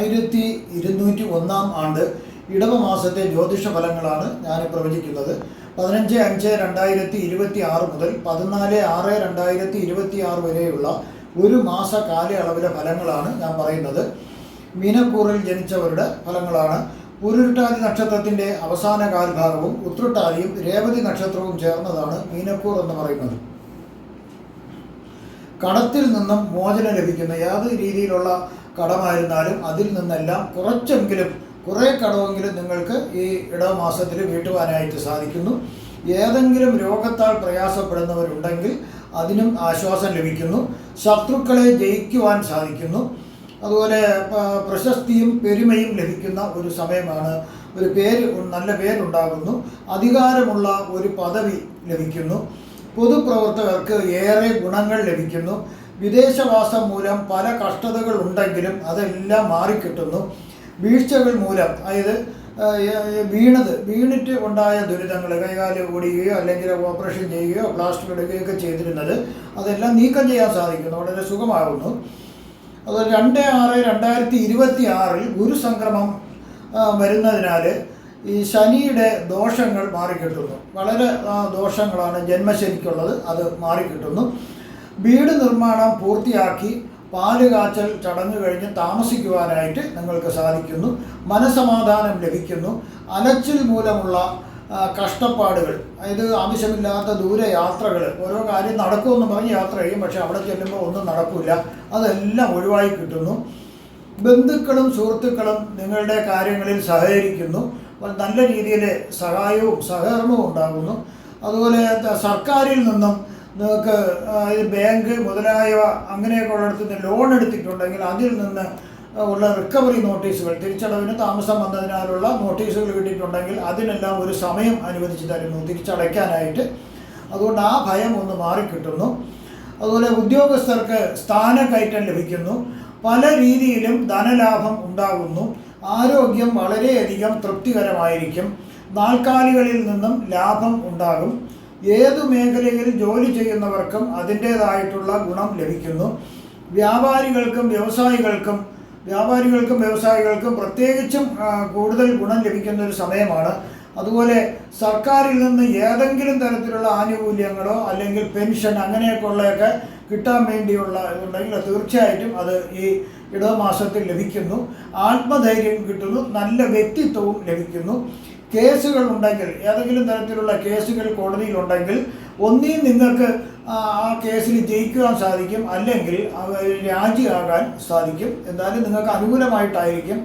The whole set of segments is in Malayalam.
1201 ആണ്ട് ഇടവമാസത്തെ ജ്യോതിഷ ഫലങ്ങളാണ് ഞാൻ പ്രവചിക്കുന്നത്. 15/5/2026 മുതൽ 14/6/2026 വരെയുള്ള ഒരു മാസ കാലയളവിലെ ഫലങ്ങളാണ് ഞാൻ പറയുന്നത്. മീനക്കൂറിൽ ജനിച്ചവരുടെ ഫലങ്ങളാണ്. പൂരുരുട്ടാതി നക്ഷത്രത്തിൻ്റെ അവസാന കാൽഭാഗവും ഉത്രട്ടാതിയും രേവതി നക്ഷത്രവും ചേർന്നതാണ് മീനക്കൂർ എന്ന് പറയുന്നത്. കടത്തിൽ നിന്നും മോചനം ലഭിക്കുന്ന ഏത് രീതിയിലുള്ള കടമായിരുന്നാലും അതിൽ നിന്നെല്ലാം കുറേ കടമെങ്കിലും നിങ്ങൾക്ക് ഈ ഇടവമാസത്തിൽ വീട്ടുവാനായിട്ട് സാധിക്കുന്നു. ഏതെങ്കിലും രോഗത്താൽ പ്രയാസപ്പെടുന്നവരുണ്ടെങ്കിൽ അതിനും ആശ്വാസം ലഭിക്കുന്നു. ശത്രുക്കളെ ജയിക്കുവാൻ സാധിക്കുന്നു. അതുപോലെ പ്രശസ്തിയും പെരുമയും ലഭിക്കുന്ന ഒരു സമയമാണ്. നല്ല പേരുണ്ടാകുന്നു. അധികാരമുള്ള ഒരു പദവി ലഭിക്കുന്നു. പൊതുപ്രവർത്തകർക്ക് ഏറെ ഗുണങ്ങൾ ലഭിക്കുന്നു. വിദേശവാസം മൂലം പല കഷ്ടതകൾ ഉണ്ടെങ്കിലും അതെല്ലാം മാറിക്കിട്ടുന്നു. വീഴ്ചകൾ മൂലം, അതായത് വീണിട്ട് ഉണ്ടായ ദുരിതങ്ങൾ, കൈകാല് ഓടുകയോ അല്ലെങ്കിൽ ഓപ്പറേഷൻ ചെയ്യുകയോ പ്ലാസ്റ്റർ ഇടുകയൊക്കെ ചെയ്തിരുന്നത് അതെല്ലാം നീക്കം ചെയ്യാൻ സാധിക്കുന്നു. വളരെ സുഖമാകുന്നു. അത് 2/6/2026 ഗുരുസംക്രമം വരുന്നതിനാൽ ഈ ശനിയുടെ ദോഷങ്ങൾ മാറിക്കിട്ടുന്നു. വളരെ ദോഷങ്ങളാണ് ജന്മശനിക്കുള്ളത്, അത് മാറിക്കിട്ടുന്നു. വീട് നിർമ്മാണം പൂർത്തിയാക്കി പാല് കാച്ചൽ ചടങ്ങ് കഴിഞ്ഞ് താമസിക്കുവാനായിട്ട് നിങ്ങൾക്ക് സാധിക്കുന്നു. മനസമാധാനം ലഭിക്കുന്നു. അലച്ചിൽ മൂലമുള്ള കഷ്ടപ്പാടുകൾ, അതായത് ആവശ്യമില്ലാത്ത ദൂരയാത്രകൾ, ഓരോ കാര്യം നടക്കുമെന്ന് പറഞ്ഞ് യാത്ര ചെയ്യും, പക്ഷെ അവിടെ ചെല്ലുമ്പോൾ ഒന്നും നടക്കില്ല, അതെല്ലാം ഒഴിവായി കിട്ടുന്നു. ബന്ധുക്കളും സുഹൃത്തുക്കളും നിങ്ങളുടെ കാര്യങ്ങളിൽ സഹകരിക്കുന്നു. നല്ല രീതിയിൽ സഹായവും സഹകരണവും ഉണ്ടാകുന്നു. അതുപോലെ സർക്കാരിൽ നിന്നും നിങ്ങൾക്ക് ബാങ്ക് മുതലായവ അങ്ങനെയൊക്കെ ഉള്ളിടത്ത് നിന്ന് ലോൺ എടുത്തിട്ടുണ്ടെങ്കിൽ അതിൽ നിന്ന് ഉള്ള റിക്കവറി നോട്ടീസുകൾ, തിരിച്ചടവിന് താമസം വന്നതിനാലുള്ള നോട്ടീസുകൾ കിട്ടിയിട്ടുണ്ടെങ്കിൽ അതിനെല്ലാം ഒരു സമയം അനുവദിച്ച് തരുന്നു തിരിച്ചടയ്ക്കാനായിട്ട്. അതുകൊണ്ട് ആ ഭയം ഒന്ന് മാറിക്കിട്ടുന്നു. അതുപോലെ ഉദ്യോഗസ്ഥർക്ക് സ്ഥാനക്കയറ്റം ലഭിക്കുന്നു. പല രീതിയിലും ധനലാഭം ഉണ്ടാകുന്നു. ആരോഗ്യം വളരെയധികം തൃപ്തികരമായിരിക്കും. നാൽക്കാലികളിൽ നിന്നും ലാഭം ഉണ്ടാകും. ഏതു മേഖലയിൽ ജോലി ചെയ്യുന്നവർക്കും അതിൻ്റേതായിട്ടുള്ള ഗുണം ലഭിക്കുന്നു. വ്യാപാരികൾക്കും വ്യവസായികൾക്കും പ്രത്യേകിച്ചും കൂടുതൽ ഗുണം ലഭിക്കുന്ന ഒരു സമയമാണ്. അതുപോലെ സർക്കാരിൽ നിന്ന് ഏതെങ്കിലും തരത്തിലുള്ള ആനുകൂല്യങ്ങളോ അല്ലെങ്കിൽ പെൻഷൻ അങ്ങനെയൊക്കെയുള്ളതൊക്കെ കിട്ടാൻ വേണ്ടിയുള്ള ഇതുണ്ടെങ്കിൽ തീർച്ചയായിട്ടും അത് ഈ ഇടവമാസത്തിൽ ലഭിക്കുന്നു. ആത്മധൈര്യം കിട്ടുന്നു. നല്ല വ്യക്തിത്വവും ലഭിക്കുന്നു. കേസുകൾ ഉണ്ടെങ്കിൽ, ഏതെങ്കിലും തരത്തിലുള്ള കേസുകൾ കോടതിയിലുണ്ടെങ്കിൽ ഒന്നിൽ നിങ്ങൾക്ക് ആ കേസിൽ ജയിക്കുവാൻ സാധിക്കും, അല്ലെങ്കിൽ രാജിയാകാൻ സാധിക്കും. എന്തായാലും നിങ്ങൾക്ക് അനുകൂലമായിട്ടായിരിക്കും.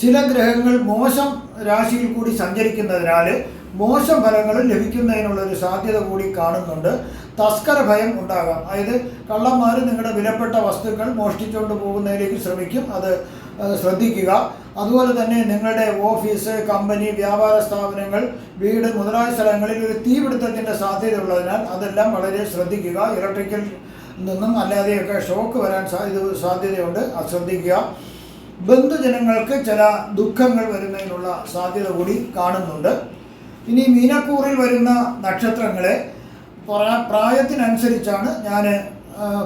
ചില ഗ്രഹങ്ങൾ മോശം രാശിയിൽ കൂടി സഞ്ചരിക്കുന്നതിനാൽ മോശം ഫലങ്ങൾ ലഭിക്കുന്നതിനുള്ളൊരു സാധ്യത കൂടി കാണുന്നുണ്ട്. തസ്കര ഭയം ഉണ്ടാകാം, അതായത് കള്ളന്മാർ നിങ്ങളുടെ വിലപ്പെട്ട വസ്തുക്കൾ മോഷ്ടിച്ചുകൊണ്ട് പോകുന്നതിലേക്ക് ശ്രമിക്കും, അത് ശ്രദ്ധിക്കുക. അതുപോലെ തന്നെ നിങ്ങളുടെ ഓഫീസ്, കമ്പനി, വ്യാപാര സ്ഥാപനങ്ങൾ, വീട് മുതലായ സ്ഥലങ്ങളിൽ ഒരു തീപിടുത്തത്തിൻ്റെ സാധ്യതയുള്ളതിനാൽ അതെല്ലാം വളരെ ശ്രദ്ധിക്കുക. ഇലക്ട്രിക്കൽ നിന്നും അല്ലാതെയൊക്കെ ഷോക്ക് വരാൻ സാധ്യതയുണ്ട്, അത് ശ്രദ്ധിക്കുക. ബന്ധുജനങ്ങൾക്ക് ചില ദുഃഖങ്ങൾ വരുന്നതിനുള്ള സാധ്യത കൂടി കാണുന്നുണ്ട്. ഇനി മീനക്കൂറിൽ വരുന്ന നക്ഷത്രങ്ങളെ പ്രായത്തിനനുസരിച്ചാണ് ഞാൻ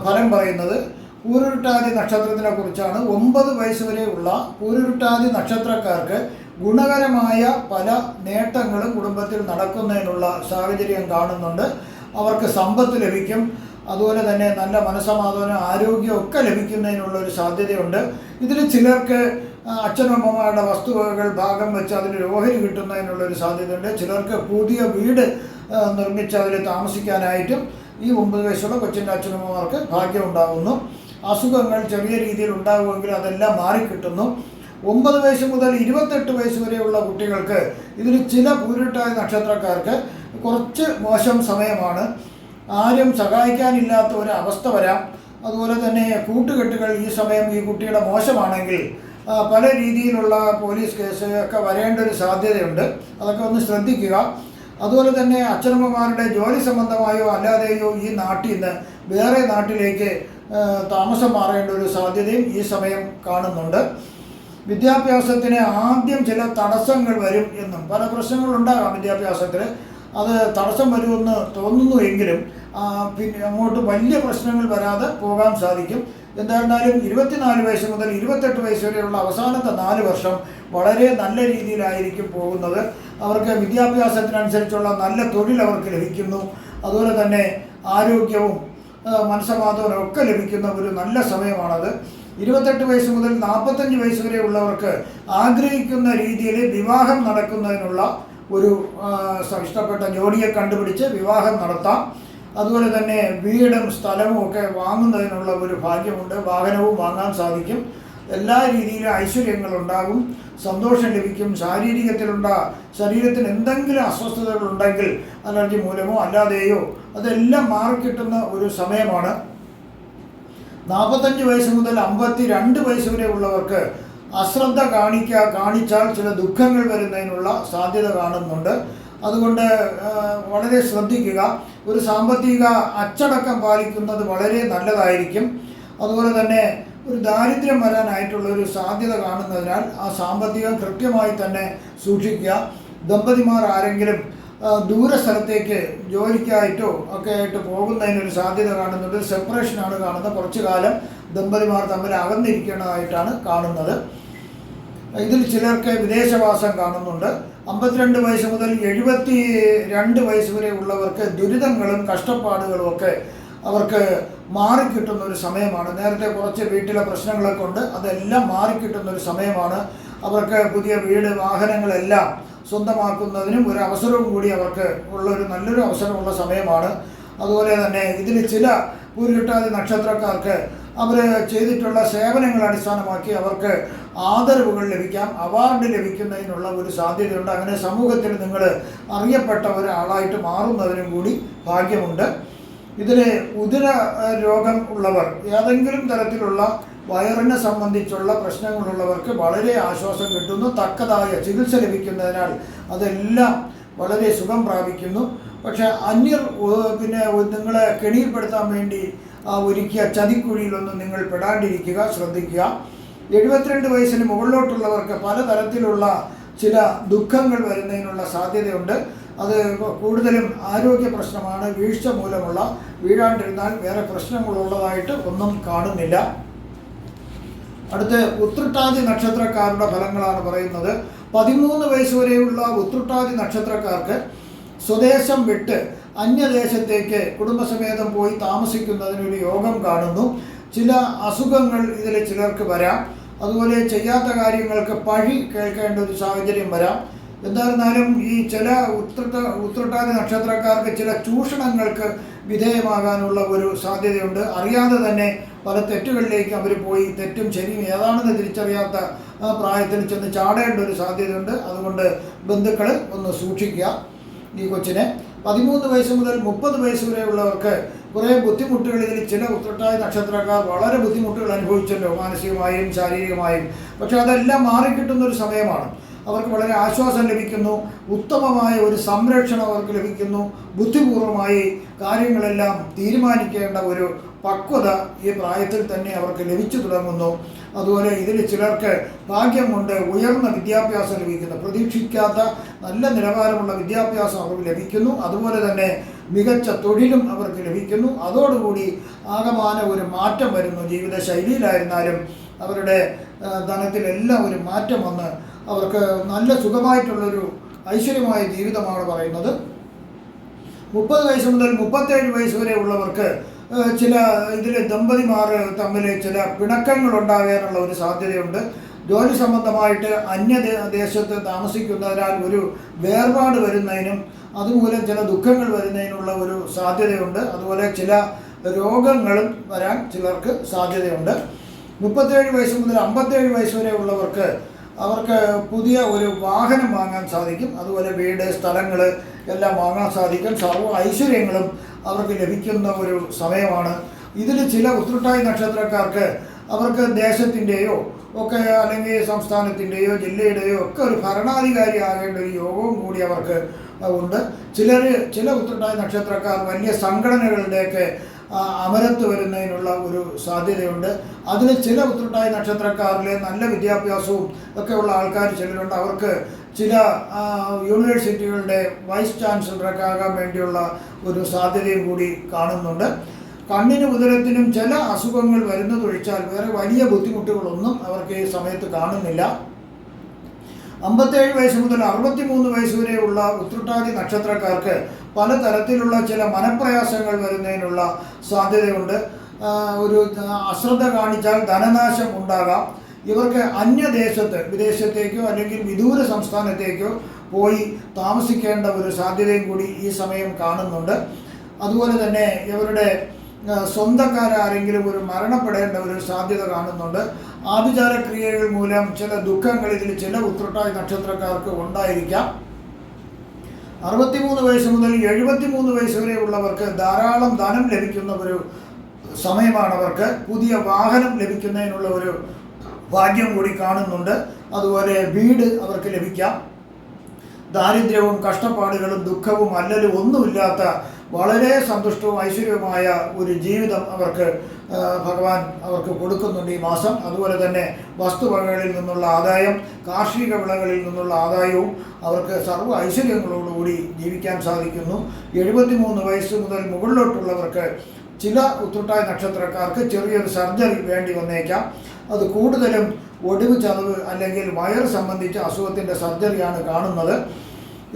ഫലം പറയുന്നത്. പൂരുരുട്ടാതി നക്ഷത്രത്തിനെ കുറിച്ചാണ്. 9 വയസ്സ് വരെയുള്ള പൂരുരുട്ടാതി നക്ഷത്രക്കാർക്ക് ഗുണകരമായ പല നേട്ടങ്ങളും കുടുംബത്തിൽ നടക്കുന്നതിനുള്ള സാഹചര്യം കാണുന്നുണ്ട്. അവർക്ക് സമ്പത്ത് ലഭിക്കും. അതുപോലെ തന്നെ നല്ല മനസ്സമാധാനം, ആരോഗ്യമൊക്കെ ലഭിക്കുന്നതിനുള്ള ഒരു സാധ്യതയുണ്ട്. ഇതിൽ ചിലർക്ക് അച്ഛനമ്മമാരുടെ വസ്തുവകകൾ ഭാഗം വെച്ച് അതിന് ഓഹരി കിട്ടുന്നതിനുള്ളൊരു സാധ്യതയുണ്ട്. ചിലർക്ക് പുതിയ വീട് നിർമ്മിച്ച് അതിൽ താമസിക്കാനായിട്ടും ഈ 9 വയസ്സുള്ള കൊച്ചിൻ്റെ അച്ഛനമ്മമാർക്ക് ഭാഗ്യമുണ്ടാകുന്നു. അസുഖങ്ങൾ ചെറിയ രീതിയിൽ ഉണ്ടാകുമെങ്കിൽ അതെല്ലാം മാറിക്കിട്ടുന്നു. 9 വയസ്സ് മുതൽ 28 വയസ്സ് വരെയുള്ള കുട്ടികൾക്ക്, ഇതിൽ ചില പൂരുരുട്ടായ നക്ഷത്രക്കാർക്ക് കുറച്ച് മോശം സമയമാണ്. ആരും സഹായിക്കാനില്ലാത്ത ഒരു അവസ്ഥ വരാം. അതുപോലെ തന്നെ കൂട്ടുകെട്ടുകൾ ഈ സമയം ഈ കുട്ടിയുടെ മോശമാണെങ്കിൽ പല രീതിയിലുള്ള പോലീസ് കേസ് ഒക്കെ വരേണ്ട ഒരു സാധ്യതയുണ്ട്, അതൊക്കെ ഒന്ന് ശ്രദ്ധിക്കുക. അതുപോലെ തന്നെ അച്ഛനമ്മമാരുടെ ജോലി സംബന്ധമായോ അല്ലാതെയോ ഈ നാട്ടിൽ നിന്ന് വേറെ നാട്ടിലേക്ക് താമസം മാറേണ്ട ഒരു സാധ്യതയും ഈ സമയം കാണുന്നുണ്ട്. വിദ്യാഭ്യാസത്തിന് ആദ്യം ചില തടസ്സങ്ങൾ വരും എന്നും, പല പ്രശ്നങ്ങളുണ്ടാകാം വിദ്യാഭ്യാസത്തിൽ, അത് തടസ്സം വരുമെന്ന് തോന്നുന്നു എങ്കിലും പിന്നെ അങ്ങോട്ട് വലിയ പ്രശ്നങ്ങൾ വരാതെ പോകാൻ സാധിക്കും. എന്തായിരുന്നാലും 24 വയസ്സ് മുതൽ 28 വയസ്സ് വരെയുള്ള അവസാനത്തെ 4 വർഷം വളരെ നല്ല രീതിയിലായിരിക്കും പോകുന്നത്. അവർക്ക് വിദ്യാഭ്യാസത്തിനനുസരിച്ചുള്ള നല്ല തൊഴിൽ അവർക്ക് ലഭിക്കുന്നു. അതുപോലെ തന്നെ ആരോഗ്യവും മനസ്സമാധാനവും ഒക്കെ ലഭിക്കുന്ന ഒരു നല്ല സമയമാണത്. 28 വയസ്സ് മുതൽ 45 വയസ്സ് വരെ ഉള്ളവർക്ക് ആഗ്രഹിക്കുന്ന രീതിയിൽ വിവാഹം നടക്കുന്നതിനുള്ള ഒരു ഇഷ്ടപ്പെട്ട ജോഡിയെ കണ്ടുപിടിച്ച് വിവാഹം നടത്താം. അതുപോലെ തന്നെ വീടും സ്ഥലവും ഒക്കെ വാങ്ങുന്നതിനുള്ള ഒരു ഭാഗ്യമുണ്ട്. വാഹനവും വാങ്ങാൻ സാധിക്കും. എല്ലാ രീതിയിലും ഐശ്വര്യങ്ങളുണ്ടാകും, സന്തോഷം ലഭിക്കും. ശരീരത്തിന് എന്തെങ്കിലും അസ്വസ്ഥതകളുണ്ടെങ്കിൽ അലർജി മൂലമോ അല്ലാതെയോ അതെല്ലാം മാറിക്കിട്ടുന്ന ഒരു സമയമാണ്. 45 വയസ്സ് മുതൽ 52 വയസ്സ് വരെ ഉള്ളവർക്ക് അശ്രദ്ധ കാണിച്ചാൽ ചില ദുഃഖങ്ങൾ വരുന്നതിനുള്ള സാധ്യത കാണുന്നുണ്ട്. അതുകൊണ്ട് വളരെ ശ്രദ്ധിക്കുക. ഒരു സാമ്പത്തിക അച്ചടക്കം പാലിക്കുന്നത് വളരെ നല്ലതായിരിക്കും. അതുപോലെ തന്നെ ഒരു ദാരിദ്ര്യം വരാനായിട്ടുള്ള ഒരു സാധ്യത കാണുന്നതിനാൽ ആ സാമ്പത്തികം കൃത്യമായി തന്നെ സൂക്ഷിക്കുക. ദമ്പതിമാർ ആരെങ്കിലും ദൂര സ്ഥലത്തേക്ക് ജോലിക്കായിട്ടോ ഒക്കെ ആയിട്ട് പോകുന്നതിനൊരു സാധ്യത കാണുന്നുണ്ട്. സെപ്പറേഷനാണ് കാണുന്നത്. കുറച്ചു കാലം ദമ്പതിമാർ തമ്മിൽ അകന്നിരിക്കേണ്ടതായിട്ടാണ് കാണുന്നത്. ഇതിൽ ചിലർക്ക് വിദേശവാസം കാണുന്നുണ്ട്. 52 വയസ്സ് മുതൽ 72 വയസ്സ് വരെ ഉള്ളവർക്ക് ദുരിതങ്ങളും കഷ്ടപ്പാടുകളും ഒക്കെ അവർക്ക് മാറിക്കിട്ടുന്ന ഒരു സമയമാണ്. നേരത്തെ കുറച്ച് വീട്ടിലെ പ്രശ്നങ്ങളൊക്കെ ഉണ്ട്, അതെല്ലാം മാറിക്കിട്ടുന്ന ഒരു സമയമാണ്. അവർക്ക് പുതിയ വീട് വാഹനങ്ങളെല്ലാം സ്വന്തമാക്കുന്നതിനും ഒരു അവസരവും കൂടി അവർക്ക് ഉള്ളൊരു നല്ലൊരു അവസരമുള്ള സമയമാണ്. അതുപോലെ തന്നെ ഇതിൽ ചില പൂരുരുട്ടാതി നക്ഷത്രക്കാർക്ക് അവർ ചെയ്തിട്ടുള്ള സേവനങ്ങൾ അടിസ്ഥാനമാക്കി അവർക്ക് ആദരവുകൾ ലഭിക്കാം, അവാർഡ് ലഭിക്കുന്നതിനുള്ള ഒരു സാധ്യതയുണ്ട്. അങ്ങനെ സമൂഹത്തിൽ നിങ്ങൾ അറിയപ്പെട്ട ഒരാളായിട്ട് മാറുന്നതിനും കൂടി ഭാഗ്യമുണ്ട്. ഇതിൽ ഉദര രോഗം ഉള്ളവർ, ഏതെങ്കിലും തരത്തിലുള്ള വയറിനെ സംബന്ധിച്ചുള്ള പ്രശ്നങ്ങളുള്ളവർക്ക് വളരെ ആശ്വാസം കിട്ടുന്നു. തക്കതായ ചികിത്സ ലഭിക്കുന്നതിനാൽ അതെല്ലാം വളരെ സുഖം പ്രാപിക്കുന്നു. പക്ഷേ അന്യർ നിങ്ങളെ കെണിയിൽപ്പെടുത്താൻ വേണ്ടി ഒരുക്കിയ ചതിക്കുഴിയിലൊന്നും നിങ്ങൾ പെടാണ്ടിരിക്കുക, ശ്രദ്ധിക്കുക. 72 വയസ്സിന് മുകളിലോട്ടുള്ളവർക്ക് പലതരത്തിലുള്ള ചില ദുഃഖങ്ങൾ വരുന്നതിനുള്ള സാധ്യതയുണ്ട്. അത് കൂടുതലും ആരോഗ്യ പ്രശ്നമാണ്. വീഴ്ച മൂലമുള്ള, വീഴാണ്ടിരുന്നാൽ വേറെ പ്രശ്നങ്ങളുള്ളതായിട്ട് ഒന്നും കാണുന്നില്ല. അടുത്ത് ഉത്രട്ടാതി നക്ഷത്രക്കാരുടെ ഫലങ്ങളാണ് പറയുന്നത്. 13 വയസ്സ് വരെയുള്ള ഉത്രട്ടാതി നക്ഷത്രക്കാർക്ക് സ്വദേശം വിട്ട് അന്യദേശത്തേക്ക് കുടുംബസമേതം പോയി താമസിക്കുന്നതിനൊരു യോഗം കാണുന്നു. ചില അസുഖങ്ങൾ ഇതിൽ ചിലർക്ക് വരാം. അതുപോലെ ചെയ്യാത്ത കാര്യങ്ങൾക്ക് പഴി കേൾക്കേണ്ട ഒരു സാഹചര്യം വരാം. എന്തായിരുന്നാലും ഈ ചില ഉത്രട്ടാതി നക്ഷത്രക്കാർക്ക് ചില ചൂഷണങ്ങൾക്ക് വിധേയമാകാനുള്ള ഒരു സാധ്യതയുണ്ട്. അറിയാതെ തന്നെ പല തെറ്റുകളിലേക്ക് അവർ പോയി തെറ്റും ശരിയും ഏതാണെന്ന് തിരിച്ചറിയാത്ത ആ പ്രായത്തിൽ ചെന്ന് ചാടേണ്ട ഒരു സാധ്യതയുണ്ട്. അതുകൊണ്ട് ബന്ധുക്കൾ ഒന്ന് സൂക്ഷിക്കുക ഈ കൊച്ചിനെ. 13 വയസ്സ് മുതൽ 30 വയസ്സ് വരെയുള്ളവർക്ക് കുറേ ബുദ്ധിമുട്ടുകൾ, ഇതിൽ ചില ഉത്രട്ടാതി നക്ഷത്രക്കാർ വളരെ ബുദ്ധിമുട്ടുകൾ അനുഭവിച്ചല്ലോ, മാനസികമായും ശാരീരികമായും. പക്ഷെ അതെല്ലാം മാറിക്കിട്ടുന്നൊരു സമയമാണ്. അവർക്ക് വളരെ ആശ്വാസം ലഭിക്കുന്നു. ഉത്തമമായ ഒരു സംരക്ഷണം അവർക്ക് ലഭിക്കുന്നു. ബുദ്ധിപൂർവമായി കാര്യങ്ങളെല്ലാം തീരുമാനിക്കേണ്ട ഒരു പക്വത ഈ പ്രായത്തിൽ തന്നെ അവർക്ക് ലഭിച്ചു തുടങ്ങുന്നു. അതുപോലെ ഇതിൽ ചിലർക്ക് ഭാഗ്യം കൊണ്ട് ഉയർന്ന വിദ്യാഭ്യാസം ലഭിക്കുന്നു. പ്രതീക്ഷിക്കാത്ത നല്ല നിലവാരമുള്ള വിദ്യാഭ്യാസം അവർക്ക് ലഭിക്കുന്നു. അതുപോലെ തന്നെ മികച്ച തൊഴിലും അവർക്ക് ലഭിക്കുന്നു. അതോടുകൂടി ആകമാന ഒരു മാറ്റം വരുന്നു. ജീവിതശൈലിയിലായിരുന്നാലും അവരുടെ ധനത്തിലെല്ലാം ഒരു മാറ്റം വന്ന് അവർക്ക് നല്ല സുഖമായിട്ടുള്ളൊരു ഐശ്വര്യമായ ജീവിതമാണ് പറയുന്നത്. 30 വയസ്സ് മുതൽ 37 വയസ്സ് വരെ ഉള്ളവർക്ക് ചില ഇതിൽ ദമ്പതിമാർ തമ്മിൽ ചില പിണക്കങ്ങൾ ഉണ്ടാകാനുള്ള ഒരു സാധ്യതയുണ്ട്. ജോലി സംബന്ധമായിട്ട് അന്യദേശത്ത് താമസിക്കുന്നതിനാൽ ഒരു വേർപാട് വരുന്നതിനും അതുമൂലം ചില ദുഃഖങ്ങൾ വരുന്നതിനുള്ള ഒരു സാധ്യതയുണ്ട്. അതുപോലെ ചില രോഗങ്ങളും വരാൻ ചിലർക്ക് സാധ്യതയുണ്ട്. 37 വയസ്സ് മുതൽ 57 വയസ്സ് വരെ ഉള്ളവർക്ക് അവർക്ക് പുതിയ ഒരു വാഹനം വാങ്ങാൻ സാധിക്കും. അതുപോലെ വീട്, സ്ഥലങ്ങൾ എല്ലാം വാങ്ങാൻ സാധിക്കും. സർവ്വ ഐശ്വര്യങ്ങളും അവർക്ക് ലഭിക്കുന്ന ഒരു സമയമാണ്. ഇതിൽ ചില ഉത്രട്ടാതി നക്ഷത്രക്കാർക്ക് അവർക്ക് ദേശത്തിൻ്റെയോ ഒക്കെ അല്ലെങ്കിൽ സംസ്ഥാനത്തിൻ്റെയോ ജില്ലയുടെയോ ഒക്കെ ഒരു ഭരണാധികാരി ആകേണ്ട ഒരു യോഗവും കൂടി അവർക്ക് ഉണ്ട്. ചില ഉത്രട്ടാതി നക്ഷത്രക്കാർ വലിയ സംഘടനകളുടെയൊക്കെ അമരത്ത് വരുന്നതിനുള്ള ഒരു സാധ്യതയുണ്ട്. അതിൽ ചില ഉത്രട്ടാതി നക്ഷത്രക്കാരിലെ നല്ല വിദ്യാഭ്യാസവും ഒക്കെ ഉള്ള ആൾക്കാർ ചിലരുണ്ട്. അവർക്ക് ചില യൂണിവേഴ്സിറ്റികളുടെ വൈസ് ചാൻസലറൊക്കെ ആകാൻ വേണ്ടിയുള്ള ഒരു സാധ്യതയും കൂടി കാണുന്നുണ്ട്. കണ്ണിനും ഉദരത്തിനും ചില അസുഖങ്ങൾ വരുന്നതൊഴിച്ചാൽ വേറെ വലിയ ബുദ്ധിമുട്ടുകളൊന്നും അവർക്ക് ഈ സമയത്ത് കാണുന്നില്ല. 57 വയസ്സ് മുതൽ 63 വയസ്സ് വരെയുള്ള ഉത്രട്ടാതി നക്ഷത്രക്കാർക്ക് പലതരത്തിലുള്ള ചില മനപ്രയാസങ്ങൾ വരുന്നതിനുള്ള സാധ്യതയുണ്ട്. ഒരു അശ്രദ്ധ കാണിച്ചാൽ ധനനാശം ഉണ്ടാകാം. ഇവർക്ക് അന്യദേശത്ത്, വിദേശത്തേക്കോ അല്ലെങ്കിൽ വിദൂര സംസ്ഥാനത്തേക്കോ പോയി താമസിക്കേണ്ട ഒരു സാധ്യതയും കൂടി ഈ സമയം കാണുന്നുണ്ട്. അതുപോലെ തന്നെ ഇവരുടെ സ്വന്തക്കാരാരെങ്കിലും ഒരു മരണപ്പെടേണ്ട ഒരു സാധ്യത കാണുന്നുണ്ട്. ആഭിചാര ക്രിയകൾ മൂലം ചില ദുഃഖങ്ങൾ ഇതിൽ ചില ഉത്രട്ടാതി നക്ഷത്രക്കാർക്ക് ഉണ്ടായിരിക്കാം. 63 വയസ്സ് മുതൽ 73 വയസ്സ് വരെയുള്ളവർക്ക് ധാരാളം ധനം ലഭിക്കുന്ന ഒരു സമയമാണ്. അവർക്ക് പുതിയ വാഹനം ലഭിക്കുന്നതിനുള്ള ഒരു ഭാഗ്യം കൂടി കാണുന്നുണ്ട്. അതുപോലെ വീട് അവർക്ക് ലഭിക്കാം. ദാരിദ്ര്യവും കഷ്ടപ്പാടുകളും ദുഃഖവും അല്ലലും ഒന്നുമില്ലാത്ത വളരെ സന്തുഷ്ടവും ഐശ്വര്യവുമായ ഒരു ജീവിതം അവർക്ക് ഭഗവാൻ അവർക്ക് കൊടുക്കുന്നുണ്ട് ഈ മാസം. അതുപോലെ തന്നെ വസ്തുവകകളിൽ നിന്നുള്ള ആദായം, കാർഷിക വിളകളിൽ നിന്നുള്ള ആദായവും അവർക്ക് സർവ്വ ഐശ്വര്യങ്ങളോടുകൂടി ജീവിക്കാൻ സാധിക്കുന്നു. 73 വയസ്സ് മുതൽ മുകളിലോട്ടുള്ളവർക്ക് ചില ഉത്രട്ടാതി നക്ഷത്രക്കാർക്ക് ചെറിയൊരു സർജറി വേണ്ടി വന്നേക്കാം. അത് കൂടുതലും ഒടിവ് ചതവ് അല്ലെങ്കിൽ വയർ സംബന്ധിച്ച അസുഖത്തിൻ്റെ സർജറിയാണ് കാണുന്നത്.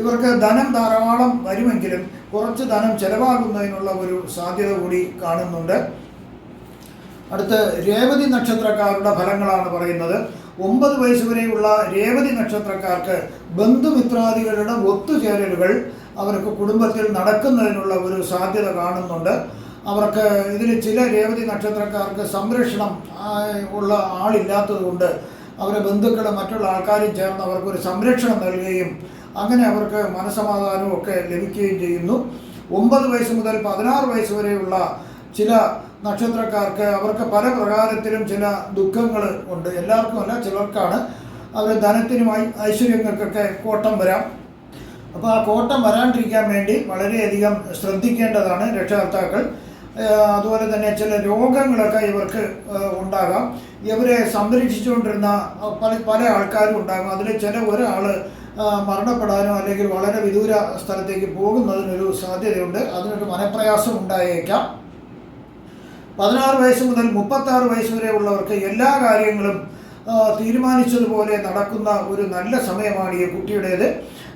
ഇവർക്ക് ധനം ധാരാളം വരുമെങ്കിലും കുറച്ച് ധനം ചെലവാകുന്നതിനുള്ള ഒരു സാധ്യത കൂടി കാണുന്നുണ്ട്. അടുത്ത് രേവതി നക്ഷത്രക്കാരുടെ ഫലങ്ങളാണ് പറയുന്നത്. 9 വയസ്സ് വരെയുള്ള രേവതി നക്ഷത്രക്കാർക്ക് ബന്ധുമിത്രാദികളുടെ ഒത്തുചേരലുകൾ അവർക്ക് കുടുംബത്തിൽ നടക്കുന്നതിനുള്ള ഒരു സാധ്യത കാണുന്നുണ്ട്. അവർക്ക് ഇതിൽ ചില രേവതി നക്ഷത്രക്കാർക്ക് സംരക്ഷണം ഉള്ള ആളില്ലാത്തതുകൊണ്ട് അവരെ ബന്ധുക്കളും മറ്റുള്ള ആൾക്കാരും ചേർന്ന് അവർക്കൊരു സംരക്ഷണം നൽകുകയും അങ്ങനെ അവർക്ക് മനസ്സമാധാനവും ഒക്കെ ലഭിക്കുകയും ചെയ്യുന്നു. 9 വയസ്സ് മുതൽ 16 വയസ്സ് വരെയുള്ള ചില നക്ഷത്രക്കാർക്ക് അവർക്ക് പല പ്രകാരത്തിലും ചില ദുഃഖങ്ങൾ ഉണ്ട്. എല്ലാവർക്കും അല്ല, ചിലർക്കാണ്. അവർ ധനത്തിനും ഐശ്വര്യങ്ങൾക്കൊക്കെ കോട്ടം വരാം. അപ്പോൾ ആ കോട്ടം വരാണ്ടിരിക്കാൻ വേണ്ടി വളരെയധികം ശ്രദ്ധിക്കേണ്ടതാണ് രക്ഷകർത്താക്കൾ. അതുപോലെ തന്നെ ചില രോഗങ്ങളൊക്കെ ഇവർക്ക് ഉണ്ടാകാം. ഇവരെ സംരക്ഷിച്ചുകൊണ്ടിരുന്ന പല ആൾക്കാരും ഉണ്ടാകും. അതിൽ ചില ഒരാൾ മരണപ്പെടാനോ അല്ലെങ്കിൽ വളരെ വിദൂര സ്ഥലത്തേക്ക് പോകുന്നതിനൊരു സാധ്യതയുണ്ട്. അതിനൊരു മനപ്രയാസം ഉണ്ടായേക്കാം. 16 വയസ്സ് മുതൽ 36 വയസ്സ് വരെ ഉള്ളവർക്ക് എല്ലാ കാര്യങ്ങളും തീരുമാനിച്ചതുപോലെ നടക്കുന്ന ഒരു നല്ല സമയമാണ് ഈ കുട്ടിയുടേത്.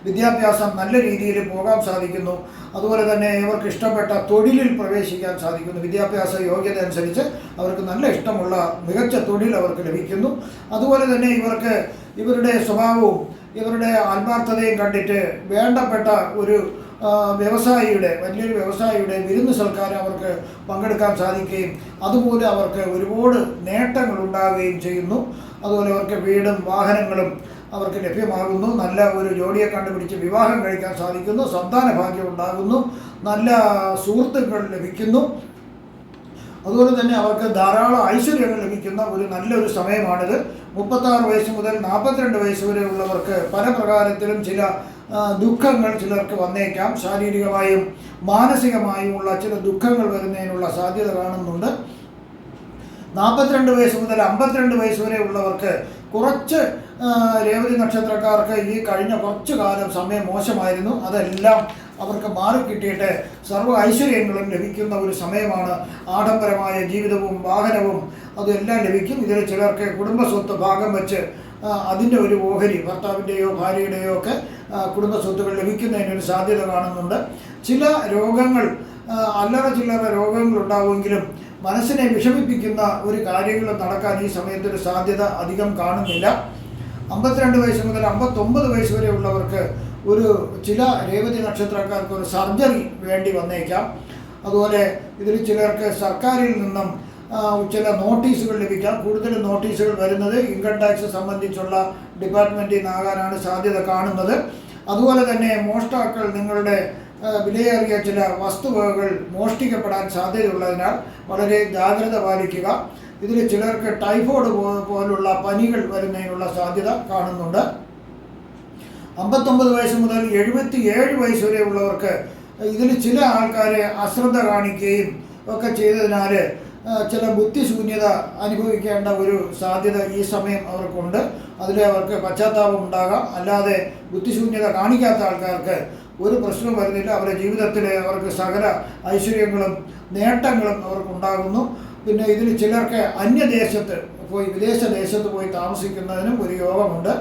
വിദ്യാഭ്യാസം നല്ല രീതിയിൽ പോകാൻ സാധിക്കുന്നു. അതുപോലെ തന്നെ ഇവർക്ക് ഇഷ്ടപ്പെട്ട തൊഴിലിൽ പ്രവേശിക്കാൻ സാധിക്കുന്നു. വിദ്യാഭ്യാസ യോഗ്യത അനുസരിച്ച് അവർക്ക് നല്ല ഇഷ്ടമുള്ള മികച്ച തൊഴിൽ അവർക്ക് ലഭിക്കുന്നു. അതുപോലെ തന്നെ ഇവർക്ക് ഇവരുടെ സ്വഭാവവും ഇവരുടെ ആത്മാർത്ഥതയും കണ്ടിട്ട് വേണ്ടപ്പെട്ട ഒരു വലിയൊരു വ്യവസായിയുടെ വിരുന്ന് സൽക്കാരം അവർക്ക് പങ്കെടുക്കാൻ സാധിക്കുകയും അതുപോലെ അവർക്ക് ഒരുപാട് നേട്ടങ്ങൾ ഉണ്ടാകുകയും ചെയ്യുന്നു. അതുപോലെ അവർക്ക് വീടും വാഹനങ്ങളും അവർക്ക് ലഭ്യമാകുന്നു. നല്ല ഒരു ജോഡിയെ കണ്ടുപിടിച്ച് വിവാഹം കഴിക്കാൻ സാധിക്കുന്നു. സന്താന ഭാഗ്യം ഉണ്ടാകുന്നു. നല്ല സുഹൃത്തുക്കൾ ലഭിക്കുന്നു. അതുപോലെ തന്നെ അവർക്ക് ധാരാളം ഐശ്വര്യങ്ങൾ ലഭിക്കുന്ന ഒരു നല്ലൊരു സമയമാണിത്. 36 വയസ്സ് മുതൽ 42 വയസ്സ് വരെ ഉള്ളവർക്ക് പല പ്രകാരത്തിലും ചില ദുഃഖങ്ങൾ ചിലർക്ക് വന്നേക്കാം. ശാരീരികമായും മാനസികമായുമുള്ള ചില ദുഃഖങ്ങൾ വരുന്നതിനുള്ള സാധ്യത കാണുന്നുണ്ട്. 42 വയസ്സ് മുതൽ 52 വയസ്സ് വരെ ഉള്ളവർക്ക് കുറച്ച് രേവതി നക്ഷത്രക്കാർക്ക് ഈ കഴിഞ്ഞ കുറച്ചു കാലം സമയം മോശമായിരുന്നു. അതെല്ലാം അവർക്ക് മാറിക്കിട്ടിയിട്ട് സർവ്വ ഐശ്വര്യങ്ങളും ലഭിക്കുന്ന ഒരു സമയമാണ്. ആഡംബരമായ ജീവിതവും വാഹനവും അതെല്ലാം ലഭിക്കും. ഇതിൽ ചിലർക്ക് കുടുംബസ്വത്ത് ഭാഗം വെച്ച് അതിൻ്റെ ഒരു ഓഹരി ഭർത്താവിൻ്റെയോ ഭാര്യയുടെയോ ഒക്കെ കുടുംബസ്വത്തുകൾ ലഭിക്കുന്നതിനൊരു സാധ്യത കാണുന്നുണ്ട്. ചില രോഗങ്ങൾ അല്ലറ ചില്ലറ രോഗങ്ങൾ ഉണ്ടാവുമെങ്കിലും മനസ്സിനെ വിഷമിപ്പിക്കുന്ന ഒരു കാര്യങ്ങൾ നടക്കാൻ ഈ സമയത്തൊരു സാധ്യത അധികം കാണുന്നില്ല. 52 വയസ്സ് മുതൽ 59 വയസ്സ് വരെ ഉള്ളവർക്ക് ചില രേവതി നക്ഷത്രക്കാർക്ക് ഒരു സർജറി വേണ്ടി വന്നേക്കാം. അതുപോലെ ഇതിൽ ചിലർക്ക് സർക്കാരിൽ നിന്നും ചില നോട്ടീസുകൾ ലഭിക്കാം. കൂടുതലും നോട്ടീസുകൾ വരുന്നത് ഇൻകം ടാക്സ് സംബന്ധിച്ചുള്ള ഡിപ്പാർട്ട്മെൻറ്റിൽ നിന്നാകാനാണ് സാധ്യത കാണുന്നത്. അതുപോലെ തന്നെ മോഷ്ടാക്കൾ നിങ്ങളുടെ വിലയേറിയ ചില വസ്തുവകകൾ മോഷ്ടിക്കപ്പെടാൻ സാധ്യതയുള്ളതിനാൽ വളരെ ജാഗ്രത പാലിക്കുക. ഇതിൽ ചിലർക്ക് ടൈഫോയിഡ് പോലുള്ള പനികൾ വരുന്നതിനുള്ള സാധ്യത കാണുന്നുണ്ട്. 59 വയസ്സ് മുതൽ 77 വയസ്സ് വരെ ഉള്ളവർക്ക് ഇതിൽ ചില ആൾക്കാരെ അശ്രദ്ധ കാണിക്കുകയും ഒക്കെ ചെയ്തതിനാൽ ചില ബുദ്ധിശൂന്യത അനുഭവിക്കേണ്ട ഒരു സാധ്യത ഈ സമയം അവർക്കുണ്ട്. അതിൽ അവർക്ക് പശ്ചാത്താപം ഉണ്ടാകാം. അല്ലാതെ ബുദ്ധിശൂന്യത കാണിക്കാത്ത ആൾക്കാർക്ക് ഒരു പ്രശ്നവും വരുന്നില്ല. അവരുടെ ജീവിതത്തിൽ അവർക്ക് സകല ഐശ്വര്യങ്ങളും നേട്ടങ്ങളും അവർക്കുണ്ടാകുന്നു. പിന്നെ ഇതിൽ ചിലർക്ക് അന്യദേശത്ത് പോയി വിദേശ ദേശത്ത് പോയി താമസിക്കുന്നതിനും ഒരു യോഗമുണ്ട്.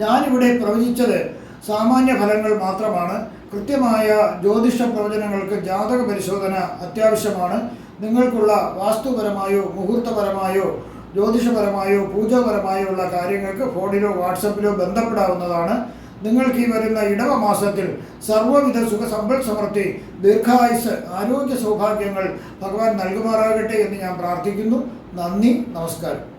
ഞാനിവിടെ പ്രവചിച്ചത് സാമാന്യ ഫലങ്ങൾ മാത്രമാണ്. കൃത്യമായ ജ്യോതിഷ പ്രവചനങ്ങൾക്ക് ജാതക പരിശോധന അത്യാവശ്യമാണ്. നിങ്ങൾക്കുള്ള വാസ്തുപരമായോ മുഹൂർത്തപരമായോ ജ്യോതിഷപരമായോ പൂജാപരമായോ ഉള്ള കാര്യങ്ങൾക്ക് ഫോണിലോ വാട്സപ്പിലോ ബന്ധപ്പെടാവുന്നതാണ്. നിങ്ങൾക്ക് ഈ വരുന്ന ഇടവ മാസത്തിൽ സർവ്വവിധ സുഖസമ്പൽ സമൃദ്ധി, ദീർഘായുസ്, ആരോഗ്യ സൗഭാഗ്യങ്ങൾ ഭഗവാൻ നൽകുമാറാകട്ടെ എന്ന് ഞാൻ പ്രാർത്ഥിക്കുന്നു. നന്ദി, നമസ്കാരം.